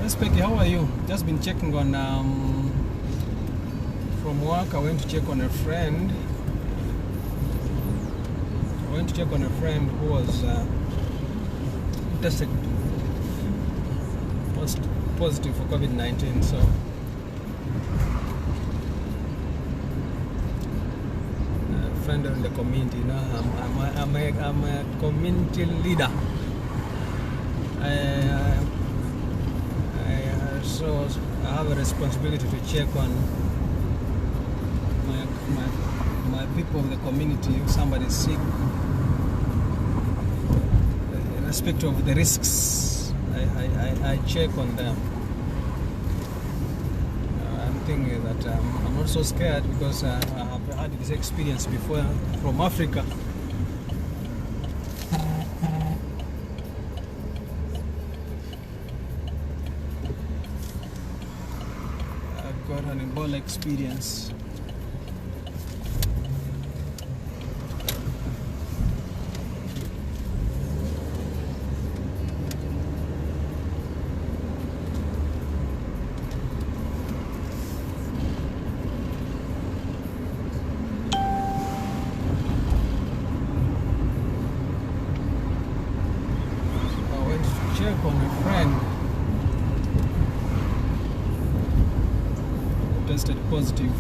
Yes, Peggy, how are you? Just been checking on from work. I went to check on a friend. Who was tested positive for Covid-19. So a friend in the community. You know, I'm a community leader. So I have a responsibility to check on my people of the community. If somebody is sick, irrespective of the risks, I check on them. I'm thinking that I'm not so scared because I have had this experience before from Africa. Got an Ebola experience. I went to check on a friend. Tested positive.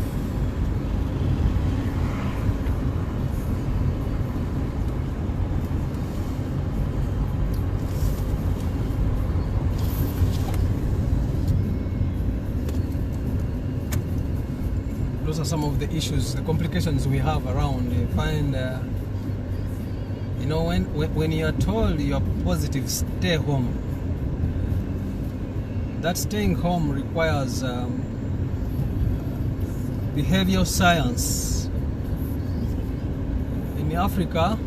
Those are some of the issues, the complications we have around. You find, you know, when you are told you are positive, stay home. That staying home requires behavioral science. In Africa,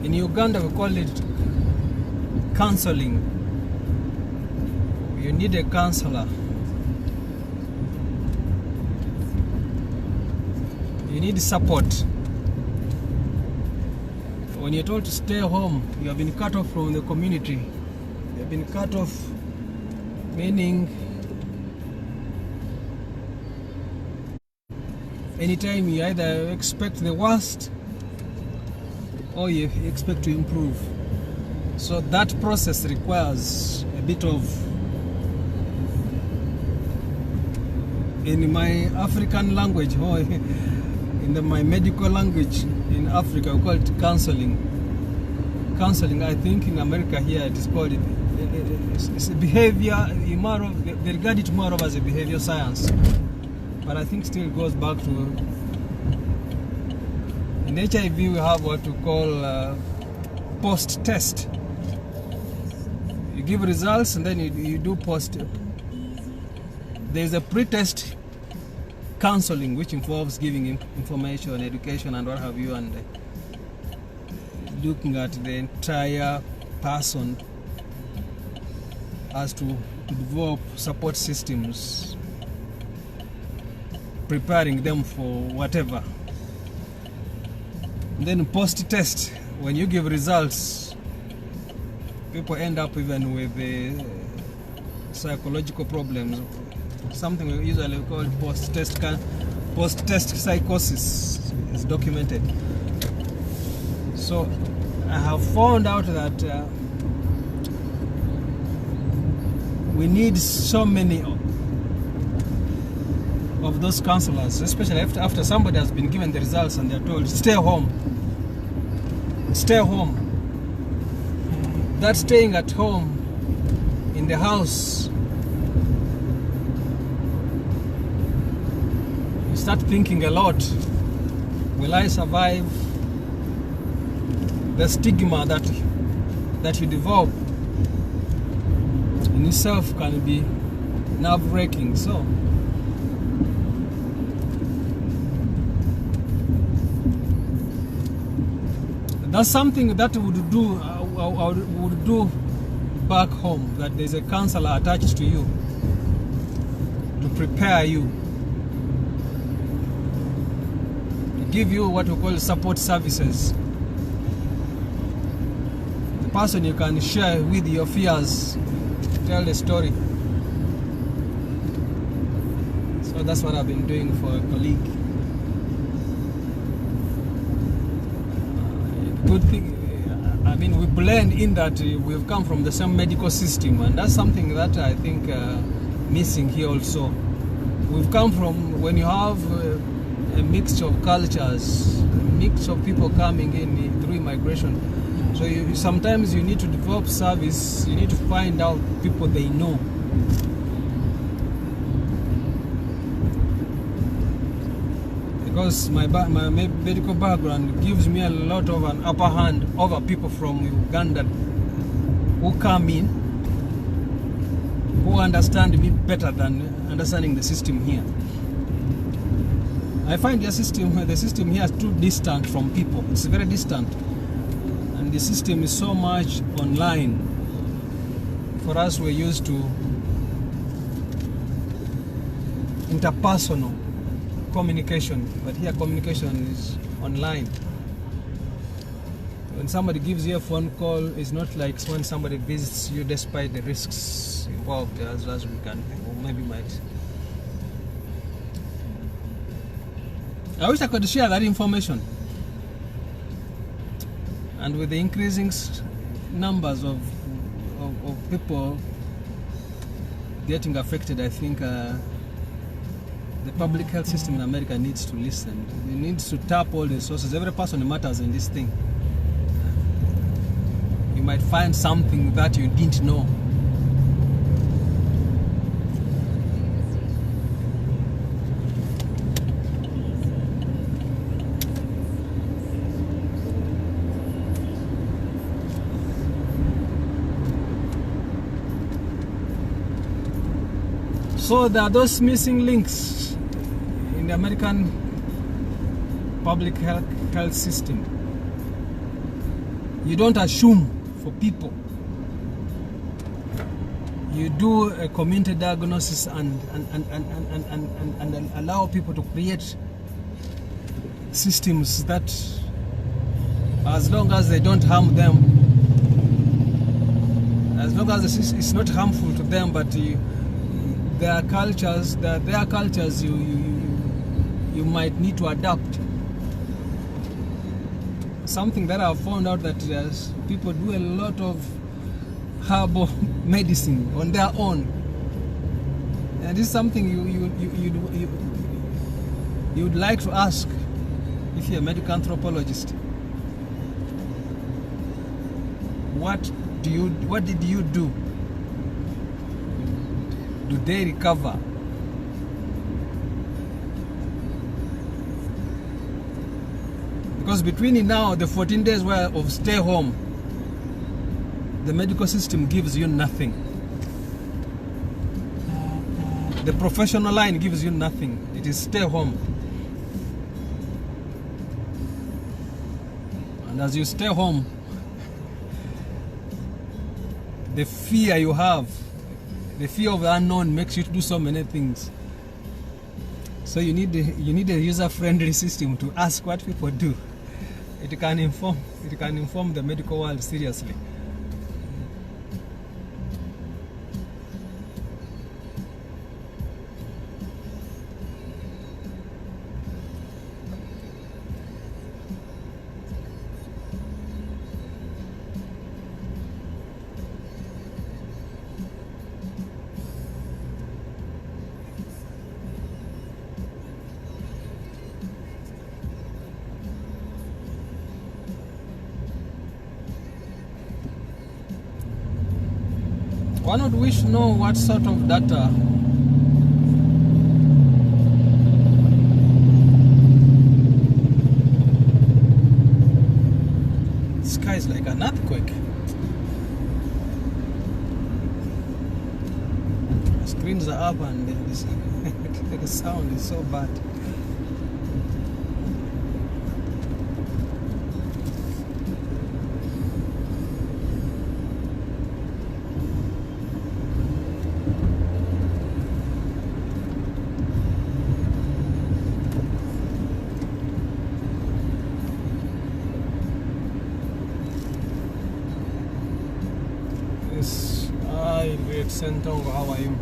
in Uganda, we call it counseling. You need a counselor. You need support. When you're told to stay home, you have been cut off from the community. You have been cut off, meaning anytime you either expect the worst or you expect to improve. So that process requires a bit of, in my African language, or in my medical language in Africa, we call it counseling. Counseling, I think in America here it is called it's a behavior, they regard it more of as a behavioral science. But I think still goes back to, in HIV we have what we call post-test. You give results and then you do post. There's a pre-test counseling which involves giving information, education and what have you, and looking at the entire person as to develop support systems, preparing them for whatever. And then post-test, when you give results, people end up even with psychological problems. Something we usually call post-test psychosis is documented. So I have found out that we need so many of those counselors, especially after somebody has been given the results and they're told, stay home. Stay home. That staying at home, in the house, you start thinking a lot. Will I survive? The stigma that you develop in itself can be nerve-wracking. So that's something that I would do back home, that there's a counselor attached to you to prepare you, to give you what we call support services. The person you can share with your fears, tell the story. So that's what I've been doing for a colleague. Good thing, I mean, we blend in that we've come from the same medical system, and that's something that I think missing here also. We've come from, when you have a mixture of cultures, a mix of people coming in through immigration, so sometimes you need to develop service, you need to find out people they know. Because my medical background gives me a lot of an upper hand over people from Uganda who come in, who understand me better than understanding the system here. I find the system here is too distant from people. It's very distant. And the system is so much online. For us, we're used to interpersonal communication, but here communication is online. When somebody gives you a phone call, it's not like when somebody visits you despite the risks involved, as we can, or maybe might. I wish I could share that information. And with the increasing numbers of people getting affected, I think the public health system in America needs to listen. It needs to tap all the sources. Every person matters in this thing. You might find something that you didn't know. So there are those missing links in the American public health system. You don't assume for people. You do a community diagnosis and allow people to create systems that, as long as they don't harm them, as long as it's not harmful to them, but their cultures you might need to adapt. Something that I've found out that people do a lot of herbal medicine on their own, and this is something you'd like to ask if you're a medical anthropologist. What did you do? Do they recover? Because between now, the 14 days of stay home, the medical system gives you nothing. The professional line gives you nothing. It is stay home. And as you stay home, the fear you have, the fear of the unknown makes you to do so many things. So you need a user-friendly system to ask what people do. It can inform the medical world seriously. One would wish to know what sort of data the sky is like an earthquake. The screens are up and the sound is so bad. Sentongo, how are you?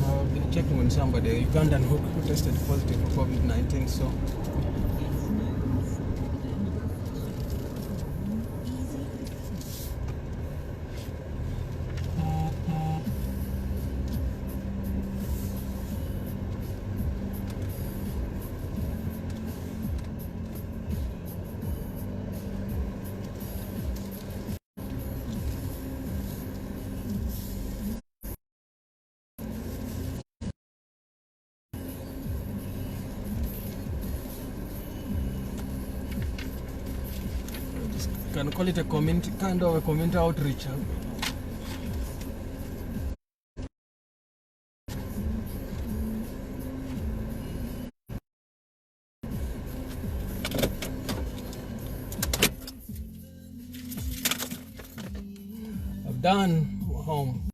I've been checking on somebody, a Ugandan who tested positive for Covid-19, so can call it a community, kind of a community outreach. I've done home.